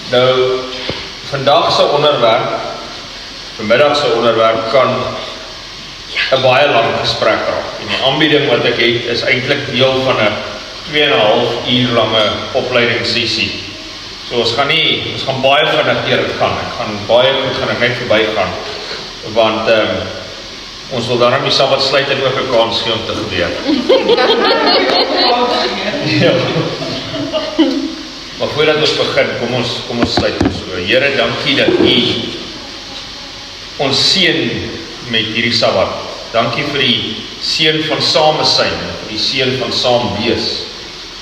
Nou, vandag se onderwerp, vanmiddag se onderwerp kan 'n baie lang gesprek raak. En die aanbieding wat ek het is eintlik deel van 'n 2,5 uur lange opleidingssessie. So ons gaan baie vinnig deur dit gaan. Ek gaan baie goed gaan ek net verbygaan, want ons wil daarom die Sabbat sluit en ook 'n kans gee om te gebeur. Ja. Maar voordat ons begin, kom ons sluit ons so. Here, dankie dat U ons seën met hierdie Sabbat. Dankie vir die seën van samesyn, vir die seën van saam wees.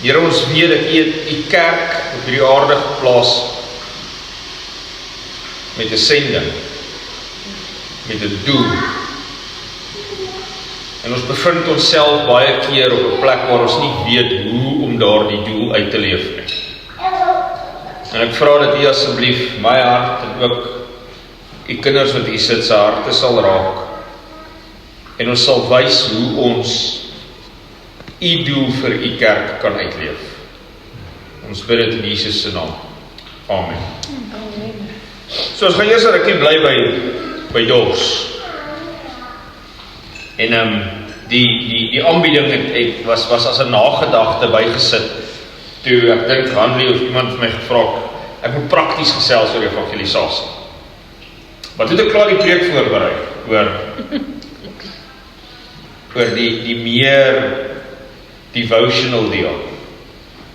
Here, ons weet dat U kerk op hierdie aarde geplaas met 'n sending, met 'n doel. En ons bevind onsself baie keer op 'n plek waar ons nie weet hoe om daardie doel uit te leef nie. En ek vra dat U asseblief my hart en ook U kinders wat hier sit se harte sal raak. En ons sal wys hoe ons U doel vir U kerk kan uitleef. Ons bid dit in Jesus se naam. Amen. So ons gaan eers 'n rukkie bly by dors. En die aanbieding was as 'n nagedagte bygesit. Toe ek dink Hanlie of iemand vir my gevra, ek moet prakties gesels oor evangelisasie. Maar toe het ek klaar die preek voorberei oor die meer devotional deel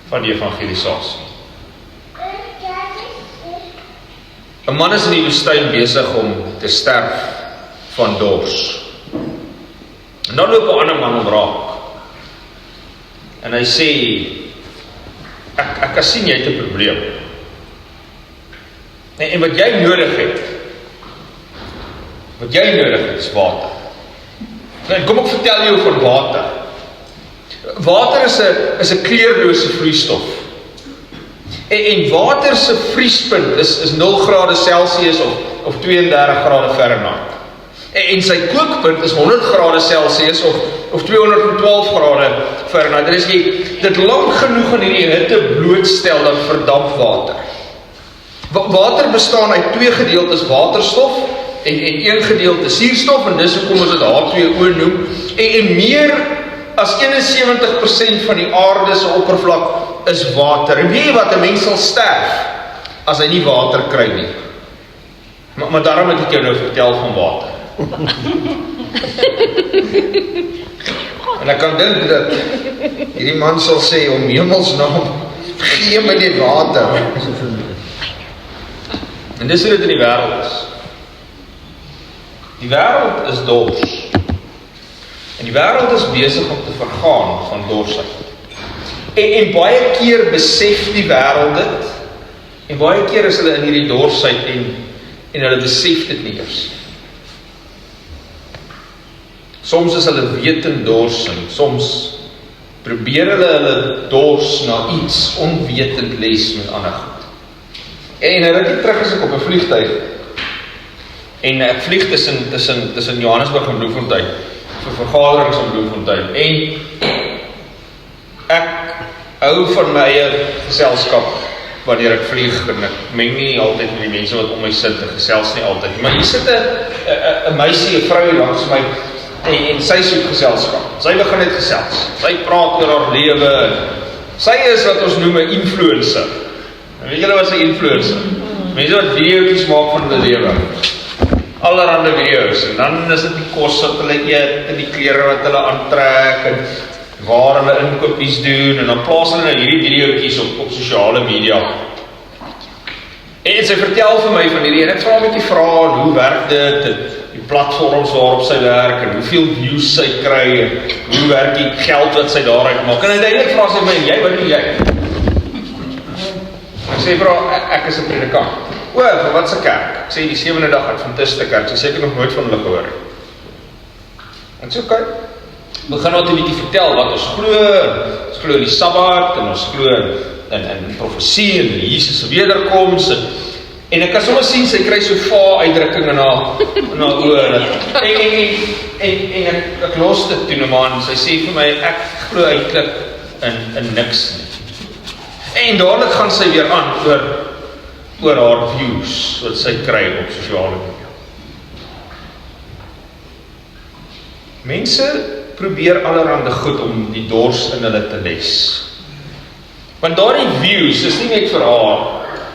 van die evangelisasie. 'n man is in die woestyn besig om te sterf van dors. En dan loop 'n ander man om raak. En hy sê, ek kan sien jy het 'n probleem. En wat jy nodig het, is water. En kom ek vertel jou van water. Water is 'n kleurlose vloeistof. En water se vriespunt is 0 grade Celsius of 32 grade Fahrenheit. En sy kookpunt is 100 grade Celsius of 212 grade Fahrenheit. En as jy dit lank genoeg in hierdie hitte blootstel, dan verdamp water. Water bestaan uit 2 gedeeltes waterstof en 1 gedeelte suurstof, en dis hoekom ons dit H2O noem. En meer as 71% van die aarde se oppervlak is water. En weet jy wat, 'n mens sal sterf as hy nie water kry nie. Maar daarom het ek jou nou vertel van water. En ek kan dink dat hierdie man sal sê, om hemelsnaam, gee my die water. En dis hoe dit in die wêreld is. Die wêreld is dors. En die wêreld is besig om te vergaan van dorsheid. En baie keer besef die wêreld dit, en baie keer is hulle in hierdie dorsheid en hulle besef dit nie eers. Soms is hulle wetend dors, en soms probeer hulle dors na iets onwetend les met ander goed. En 'n rukkie terug is ek op 'n vliegtuig, en ek vlieg tussen Johannesburg en Bloemfontein, vir vergaderings in Bloemfontein, en ek hou van my eie geselskap wanneer ek vlieg, en ek meng nie altyd met die mense wat om my sit, en gesels nie altyd, maar hier sit 'n meisie, 'n vrou langs my, en sy soek geselskap. Sy begin net gesels. Sy praat oor haar lewe. Sy is wat ons noem 'n influencer. En weet julle wat 'n influencer? Mense wat video's maak van hulle lewe. Allerhande video's. En dan is dit die kos wat hulle eet, en die klere wat hulle aantrek, en waar hulle inkopies doen, en dan plaas hulle nou hierdie video's op sosiale media. En sy vertel vir my van hierdie, en ek vra met die vraag, hoe werk dit, die platforms waarop sy werk, en hoeveel views sy kry, en hoe werk die geld wat sy daaruit maak. En uiteindelik vra sy my, jy, wat doen jy? Ek sê, ek is 'n predikant. Vir wat se kerk? Ek sê, die 7de dag Adventiste kerk. Sy sê, ek het nog nooit van hulle gehoor. En sê, okay. Begin nou 'n bietjie vertel wat ons glo in die Sabbat, en ons glo in profesie, en Jesus se wederkoms, en ek kan sommer sien, sy kry so vae uitdrukking in haar oë, en ek los dit toe nou maar, en sy sê vir my, ek glo eintlik in niks nie. En dadelik gaan sy weer aan oor haar views wat sy kry op sosiale media. Mense probeer allerhande goed om die dors in hulle te les. Want daardie views is nie net vir haar,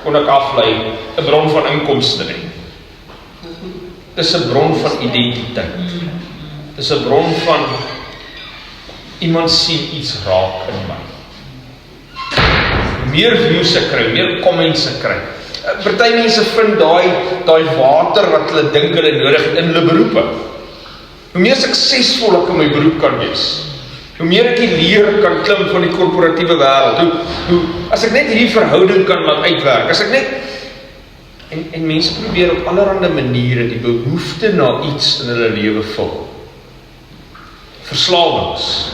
kon ek aflei, 'n bron van inkomste nie. Dis 'n bron van identiteit. Dis 'n bron van iemand sien iets raak in my. Meer views ek kry, meer comments ek kry. Party mense vind daai water wat hulle dink hulle nodig het in hulle beroepe. Hoe meer suksesvol ek in my beroep kan wees, hoe meer ek die leer kan klim van die korporatiewe wêreld, as ek net hierdie verhouding kan laat uitwerk, as ek net, en mense probeer op allerhande maniere die behoefte na iets in hulle lewe vul. Verslawings,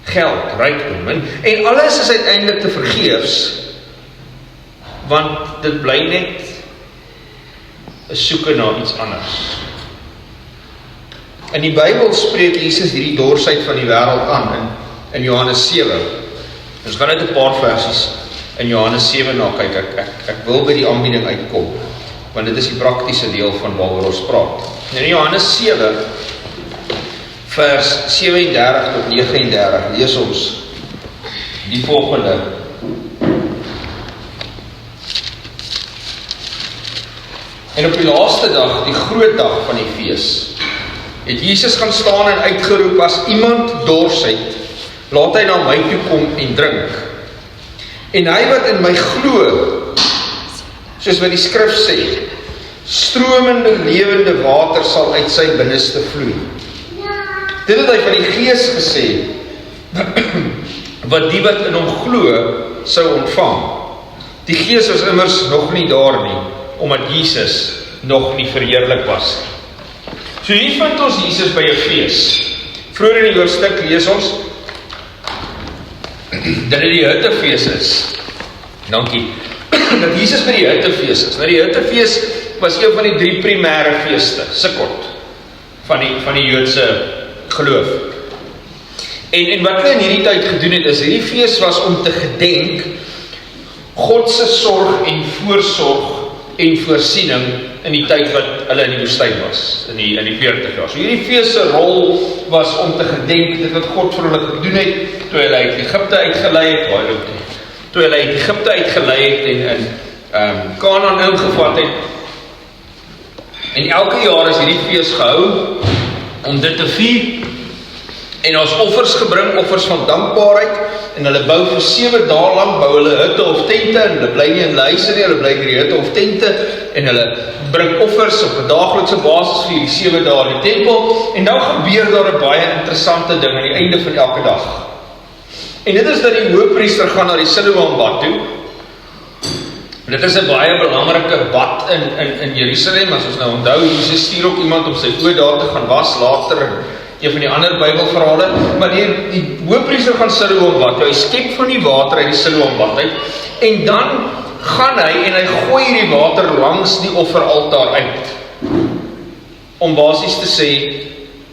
geld, rykdom, en alles is uiteindelik te vergeefs, want dit bly net 'n soeke na iets anders. In die Bybel spreek Jesus hierdie dorsheid van die wêreld aan in Johannes 7. Ons gaan net 'n paar versies in Johannes 7 na kyk. Ek wil by die aanbieding uitkom, want dit is die praktiese deel van waaroor ons praat. In Johannes 7 vers 37 tot 39 lees ons die volgende. En op die laaste dag, die groot dag van die fees, het Jesus gaan staan en uitgeroep, as iemand dors het, laat hy na my toe kom en drink. En hy wat in my glo, soos wat die skrif sê, stromende lewende water sal uit sy binneste vloei. Dit het hy van die Gees gesê, wat die wat in hom glo, sou ontvang. Die Gees was immers nog nie daar nie, omdat Jesus nog nie verheerlik was. So hier vind ons Jesus by 'n fees. Vroeër in die hoofstuk lees ons dat dit die Hittefees is. Dankie. Dat Jesus by die Hittefees is. Nou die Hittefees was een van die 3 primêre feeste, Sukkot, van die Joodse geloof. En wat hulle in hierdie tyd gedoen het, is hierdie fees was om te gedenk God se sorg en voorsorg en voorsiening in die tyd wat hulle in die woestyn was, in die 40 jaar. So hierdie fees se rol was om te gedenk dit wat God vir hulle gedoen het, toe hulle uit Egipte uitgelei het, toe hulle uit Egipte uitgelei het en in Kanaan ingevat het. En elke jaar is hierdie fees gehou om dit te vier. En ons offers gebring, offers van dankbaarheid, en hulle bou vir 7 dae lank, bou hulle hutte of tente, en hulle bly nie in hulle huise nie, hulle bly in die hutte of tente, en hulle bring offers op 'n daaglikse basis vir die 7 dae in die tempel, en nou gebeur daar 'n baie interessante ding aan die einde van elke dag. En dit is dat die hoëpriester gaan na die Siloam bad toe. Dit is 'n baie belangrike bad in Jerusalem, as ons nou onthou, Jesus stuur ook iemand om sy oë daar te gaan was, later een van die ander Bybelverhale, maar die hoëpriester gaan Siloam bad, hy skep van die water uit die Siloam bad uit, en dan gaan hy en hy gooi die water langs die offeraltaar uit, om basies te sê,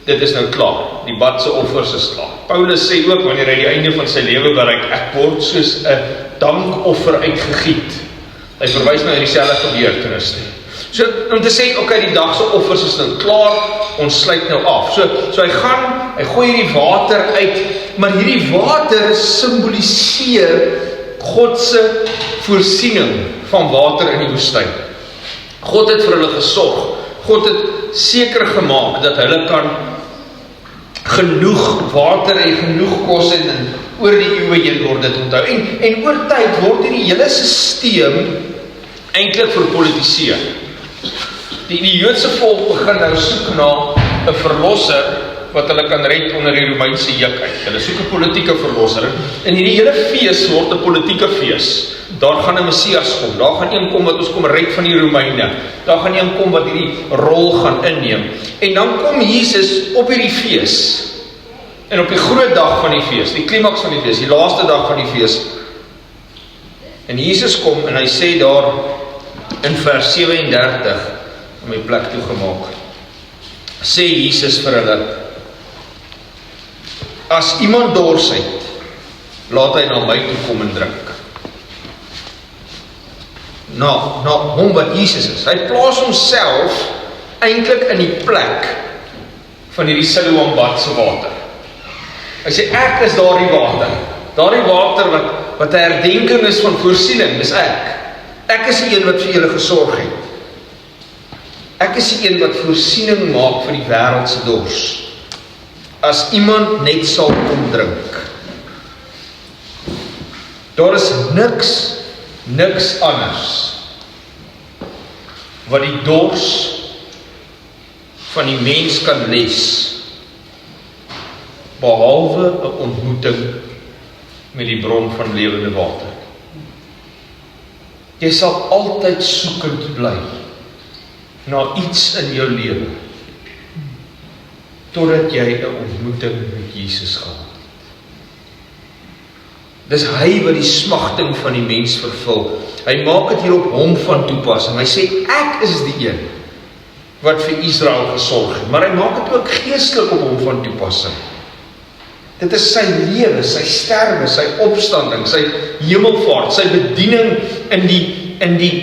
dit is nou klaar, die bad se offers is klaar. Paulus sê ook, wanneer hy die einde van sy lewe bereik, ek word soos 'n dankoffer uitgegiet. Hy verwys nou in dieselfde gebeurtenis. So, om te sê, okay, die dag se offers is nou klaar, ons sluit nou af. So hy gooi die water uit, maar hierdie water simboliseer God se voorsiening van water in die woestyn. God het vir hulle gesorg. God het seker gemaak dat hulle kan genoeg water en genoeg kos het, en oor die eeue heen word dit onthou. En oor tyd word hierdie hele stelsel eintlik verpolitiseer. Die Joodse volk begin nou soek na 'n verlosser wat hulle kan red onder die Romeinse juk uit. Hulle soek 'n politieke verlosser. En hierdie hele fees word 'n politieke fees. Daar gaan 'n Messias kom. Daar gaan een kom wat ons kom red van die Romeine. Daar gaan een kom wat hierdie rol gaan inneem. En dan kom Jesus op hierdie fees. En op die groot dag van die fees, die klimaks van die fees, die laaste dag van die fees. En Jesus kom en hy sê daar in vers 37 om die plek toegemaak. Sê Jesus vir hulle: as iemand dors het, laat hy na my toe kom en drink. na hom wat Jesus is. Hy plaas homself eintlik in die plek van hierdie Siloam bad se water. Hy sê, ek is daardie water wat 'n herdenking is van voorsiening, dis ek. Ek is die een wat vir julle gesorg het. Ek is die een wat voorsiening maak vir die wêreld se dors. As iemand net sal kom drink. Daar is niks anders wat die dors van die mens kan les, behalwe 'n ontmoeting met die bron van lewende water. Jy sal altyd soekend bly na iets in jou lewe, totdat jy 'n ontmoeting met Jesus gehad het. Dis hy wat die smagting van die mens vervul. Hy maak dit hier op hom van toepassing. Hy sê, ek is die een wat vir Israel gesorg het, maar hy maak dit ook geestelik op hom van toepassing. Dit is sy lewe, sy sterwe, sy opstanding, sy hemelvaart, sy bediening in die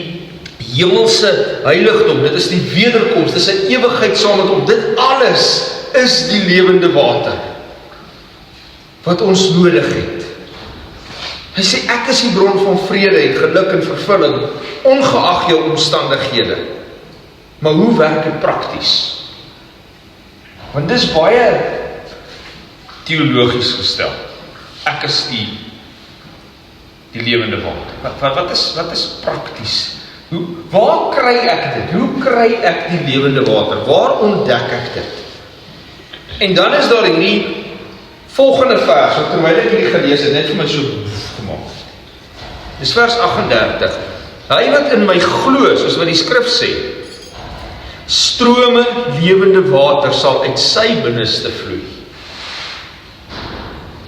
hemelse heiligdom. Dit is die wederkoms, dit is sy ewigheid saam met hom. Dit alles is die lewende water wat ons nodig het. Hy sê, ek is die bron van vrede en geluk en vervulling, ongeag jou omstandighede. Maar hoe werk dit prakties? Want dis baie teologies gestel. Ek is die lewende water. Wat is prakties? Waar kry ek dit? Hoe kry ek die lewende water? Waar ontdek ek dit? En dan is daar hierdie volgende vers, wat terwyl ek hierdie gelees het, net vir my so gemaak. Dis vers 38. Hy wat in my glo, soos wat die skrif sê, strome lewende water sal uit sy binneste vloei.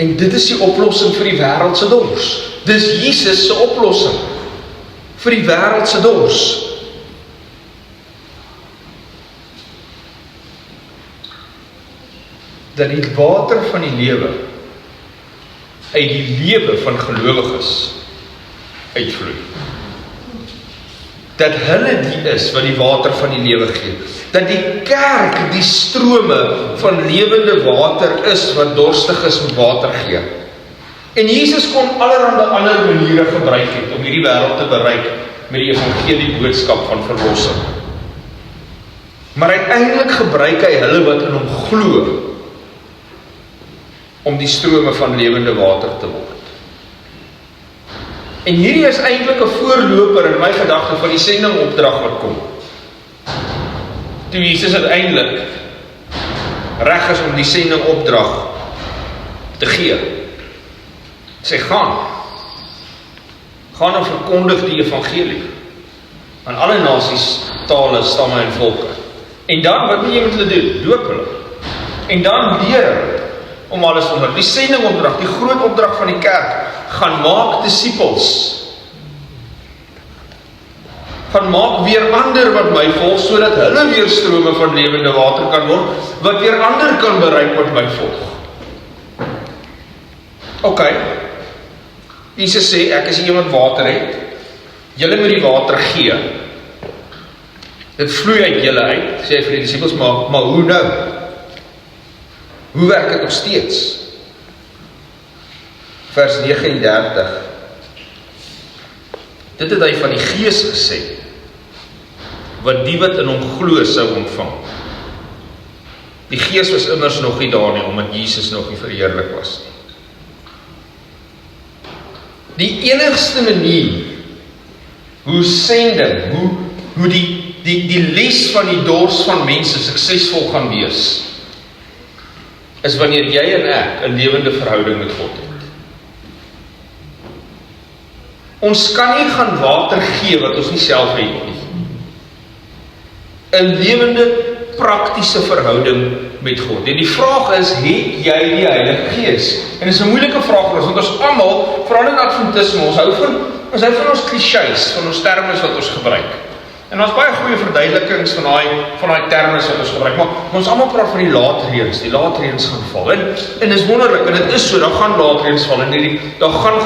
En dit is die oplossing vir die wêreld se dors. Dis Jesus se oplossing vir die wêreld se dors. Dat die water van die lewe uit die lewe van gelowiges uitvloei. Dat hulle die is wat die water van die lewe gee. Dat die kerk die strome van lewende water is wat dorstig is met water gee. En Jesus kon allerhande ander maniere gebruik het om hierdie wêreld te bereik met die evangelie boodskap van verlossing. Maar uiteindelik gebruik hy hulle wat in hom glo om die strome van lewende water te word. En hierdie is eintlik 'n voorloper in my gedagte van die sendingopdrag wat kom. Toe Jesus uiteindelik reg is om die sendingopdrag te gee. Sê, gaan en verkondig die evangelie aan alle nasies, tale, stamme en volke. En dan, wat moet jy met hulle doen? Doop hulle. En dan leer hulle om alles te onderrig. Die sendingopdrag, die groot opdrag van die kerk, gaan maak disippels. Gaan maak weer ander wat my volg, sodat hulle weer strome van lewende water kan word, wat weer ander kan bereik wat my volg. OK. Jesus sê, ek is die een wat water het. Julle moet die water gee. Dit vloei uit julle uit, sê hy vir die disippels, maar hoe nou? Hoe werk dit nog steeds? Vers 39. Dit het hy van die Gees gesê, wat die wat in hom glo sou ontvang. Die Gees was immers nog nie daar nie, omdat Jesus nog nie verheerlik was nie. Die enigste manier hoe sending, hoe die les van die dors van mense suksesvol gaan wees, is wanneer jy en ek 'n lewende verhouding met God het. Ons kan nie gaan water gee wat ons nie self het nie. 'n lewende, praktiese verhouding met God. En die vraag is, het jy die Heilige Gees? En dit is 'n moeilike vraag vir ons, want ons almal, veral in Adventisme, ons hou van ons klisjées, van ons termes wat ons gebruik. En ons baie goeie verduidelikings van daai termes wat ons gebruik, maar ons almal praat van die laatreëns gaan val. En is wonderlik, en dit is so, daar gaan laatreëns val, en daar gaan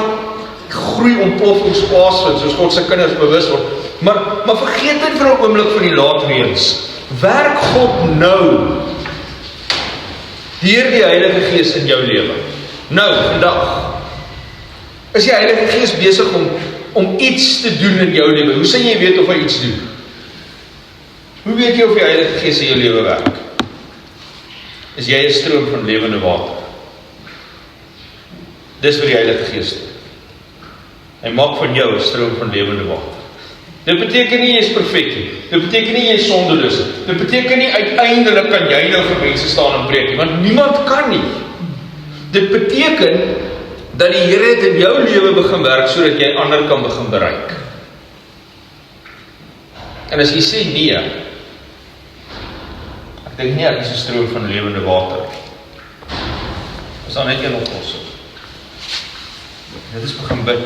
groei ontploffings plaasvind, soos God se kinders bewus word. Maar vergeet net vir 'n oomblik van die laatreëns. Werk God nou deur die Heilige Gees in jou lewe. Nou, vandag. Is die Heilige Gees besig om iets te doen in jou lewe? Hoe sal jy weet of hy iets doen? Hoe weet jy of die Heilige Gees in jou lewe werk? Is jy 'n stroom van lewende water? Dis wat die Heilige Gees doen. Hy maak van jou 'n stroom van lewende water. Dit beteken nie jy is perfek nie. Dit beteken nie jy is sondeloos nie. Dit beteken nie uiteindelik kan jy nou vir mense staan en preek nie, want niemand kan nie. Dit beteken dat die Here het in jou lewe begin werk sodat jy ander kan begin bereik. En as jy sê nee, ek dink nie ek is 'n stroom van lewende water. Is daar net een oplossing. Dit is begin bid.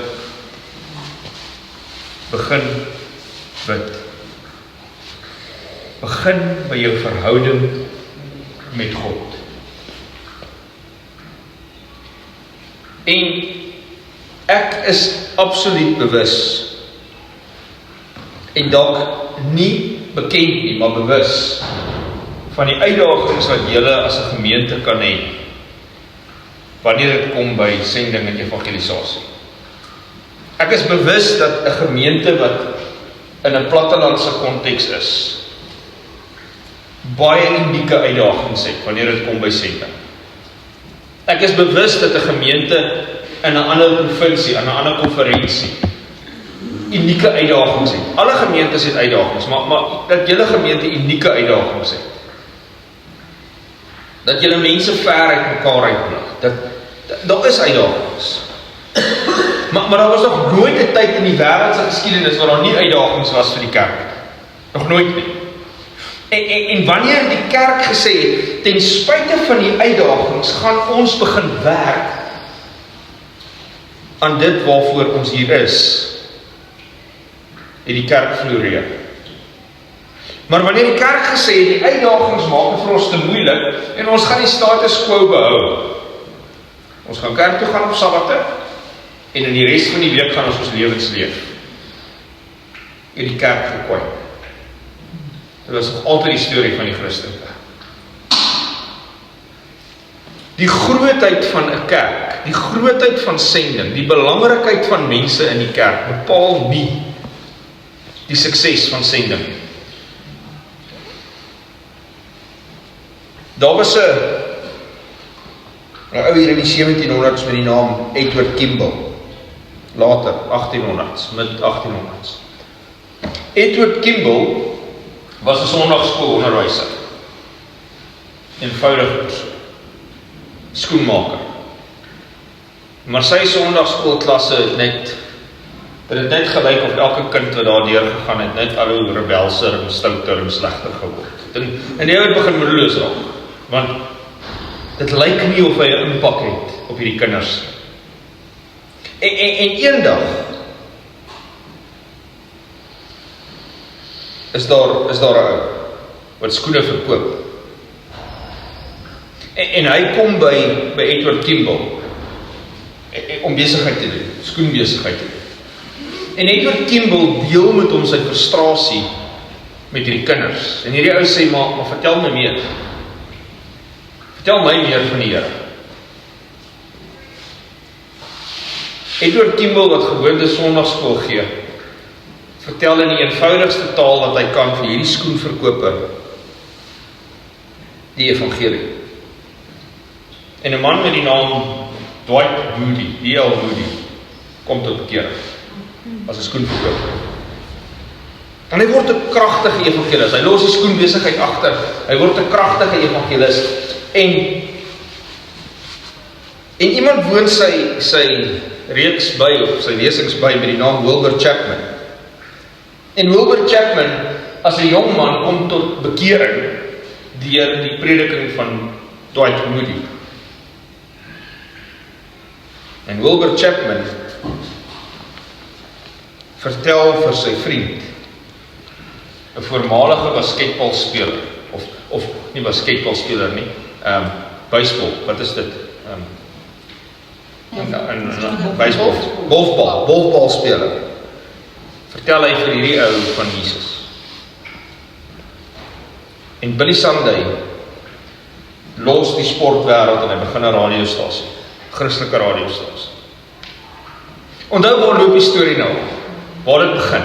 Begin bid. Begin by jou verhouding met God. En ek is absoluut bewus en dalk nie bekend nie, maar bewus van die uitdagings wat julle as 'n gemeente kan hê wanneer dit kom by sending en evangelisasie. Ek is bewus dat 'n gemeente wat in 'n plattelandse konteks is, baie unieke uitdagings het wanneer dit kom by sending. Ek is bewus dat 'n gemeente in 'n ander provinsie, in 'n ander konferensie, unieke uitdagings het. Alle gemeentes het uitdagings, maar dat julle gemeente unieke uitdagings het. Dat julle mense ver uit mekaar uitbly. Daar is uitdagings. Maar daar was nog nooit 'n tyd in die wêreldse geskiedenis waar daar nie uitdagings was vir die kerk. Nog nooit nie. En wanneer die kerk gesê het, ten spyte van die uitdagings, gaan ons begin werk aan dit waarvoor ons hier is, het die kerk floreer. Maar wanneer die kerk gesê het, die uitdagings maak vir ons te moeilik, en ons gaan die status quo behou. Ons gaan kerk toe gaan op Sabbate, en in die res van die week gaan ons lewens leef. Het die kerk gekwyt. Dit was nog altyd die storie van die Christene. Die grootheid van 'n kerk, die grootheid van sending, die belangrikheid van mense in die kerk, bepaal nie die sukses van sending. Daar was 'n ou hier in die 1700s met die naam Edward Kimball. Later, 1800s, mid 1800s. Edward Kimball was 'n sonndagskoolonderwyser. Eenvoudig skoenmaker. Maar sy sonndagskoolklasse het net gelyk of elke kind wat daar deur gegaan het, net al hoe rebelser en stouter en slegter geword. En die ou het begin moedeloos raak, want dit lyk nie of hy 'n impak het op hierdie kinders. En eendag is daar 'n ou wat skoene verkoop. En hy kom by Edward Kimball om besigheid te doen, skoenbesigheid te doen. En Edward Kimball deel met hom sy frustrasie met hierdie kinders. En hierdie ou sê, maar vertel my meer. Vertel my meer van die Here. Edward Kimball, wat gewoonte sondagskool gee, vertel in die eenvoudigste taal wat hy kan vir hierdie skoenverkoper die evangelie. En 'n man met die naam Dwight Moody, D.L. Moody, kom tot bekering as 'n skoenverkoper. En hy word 'n kragtige evangelis. Hy los die skoenbesigheid agter. Hy word 'n kragtige evangelis. En iemand woon sy reeks by, of sy lesings by, met die naam Wilbur Chapman. En Wilbur Chapman, as 'n jong man, kom tot bekering deur die prediking van Dwight Moody. En Wilbur Chapman vertel vir sy vriend, 'n voormalige basketbalspeler, of nie basketbalspeler nie, baseball, wat is dit? Baseball, golfbalspeler. vertel hy vir hierdie ou van Jesus. En Billy Sunday los die sportwêreld en hy begin 'n radiostasie, Christelike radiostasie. Onthou waar loop die storie nou, waar dit begin.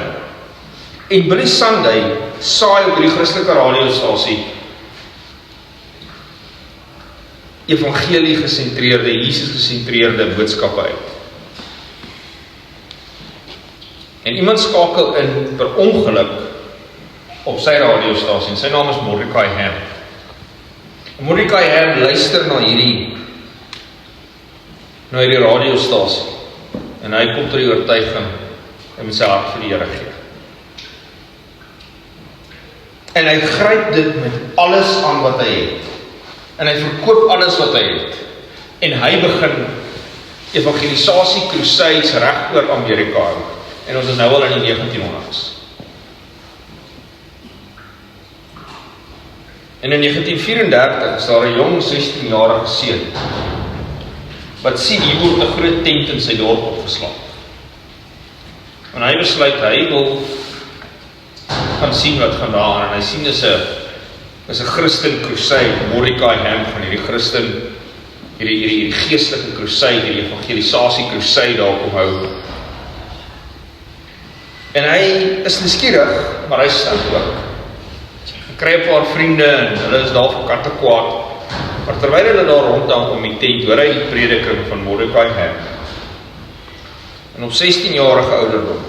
En Billy Sunday saai op hierdie Christelike radiostasie evangelie gesentreerde, Jesus gesentreerde boodskappe uit. En iemand skakel in per ongeluk op sy radiostasie, en sy naam is Mordecai Ham. Mordecai Ham luister na hierdie radiostasie, en hy kom tot die oortuiging en met sy hart vir die Here gee. En hy gryp dit met alles aan wat hy het, en hy verkoop alles wat hy het, en hy begin evangelisasie crusades reg oor Amerika, en ons is nou al in die 1900s. En in 1934 is daar 'n jong 16-jarige seun wat sien hier word 'n groot tent in sy dorp opgeslaan. En hy besluit hy wil gaan sien wat gaan daar aan, en hy sien dis 'n Christen crusade, Mordecai Ham van hierdie Christen, hierdie geestelike crusade, hierdie evangelisasie crusade daar kom hou. En hy is nuuskierig, maar hy is stout ook. Hy kry 'n paar vriende en hulle is daar vir katte kwaad. Maar terwyl hulle daar rondhang om die tent, hoor hy die prediking van Mordecai Ham. En op 16-jarige ouderdom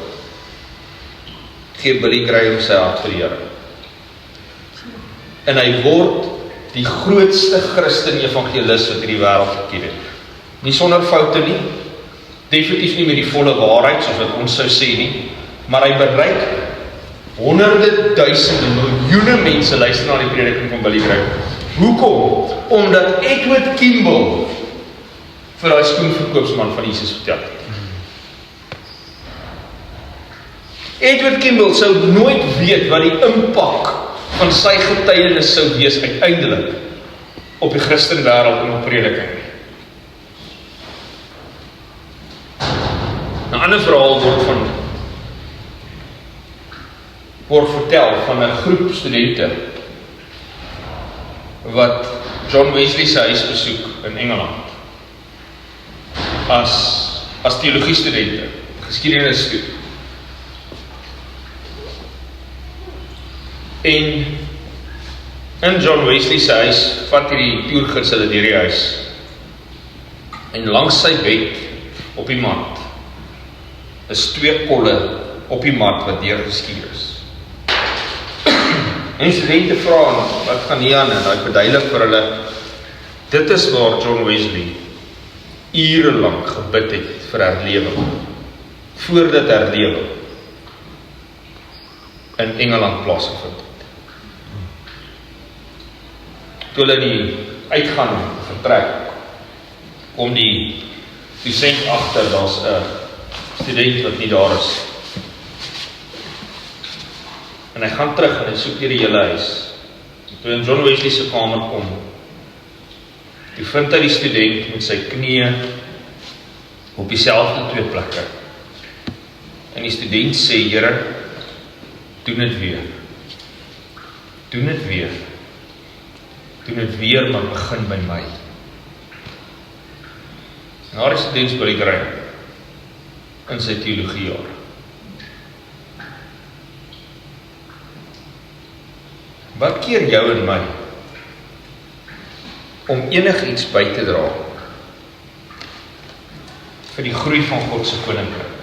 gee Billy Graham sy hart vir die Here. En hy word die grootste Christen evangelis wat hierdie wêreld geken het. Nie sonder foute nie, definitief nie met die volle waarheid soos wat ons sou sê nie, maar hy bereik honderde, duisende, miljoene mense luister na die prediking van Billy Graham. Hoekom? Omdat Edward Kimball vir daai skoenverkoopsman van Jesus vertel het. Edward Kimball sou nooit weet wat die impak van sy getuienis sou wees uiteindelik op die Christen wêreld en op prediking. 'n ander verhaal word vertel van 'n groep studente wat John Wesley se huis besoek in Engeland as teologie studente, geskiedenis studente. En in John Wesley se huis vat hierdie toergids hulle deur die huis. En langs sy bed op die mat is 2 kolle op die mat wat deurgeskier is. En studente vra, wat gaan hier aan? En hy verduidelik vir hulle, dit is waar John Wesley urelang gebid het vir herlewing, voordat herlewing in Engeland plaasgevind het. Toe hulle die uitgaan vertrek, kom die dosent agter, daar's 'n student wat nie daar is. En hy gaan terug en hy soek deur die hele huis. Toe in John Wesley se kamer kom, toe vind hy die student met sy knieë op dieselfde 2 plekke. En die student sê, Here, doen dit weer. Doen dit weer. Doen dit weer, maar begin by my. En daar is student Billy Graham in sy teologiejaar. Wat keer jou en my om enigiets by te dra vir die groei van God se koninkryk?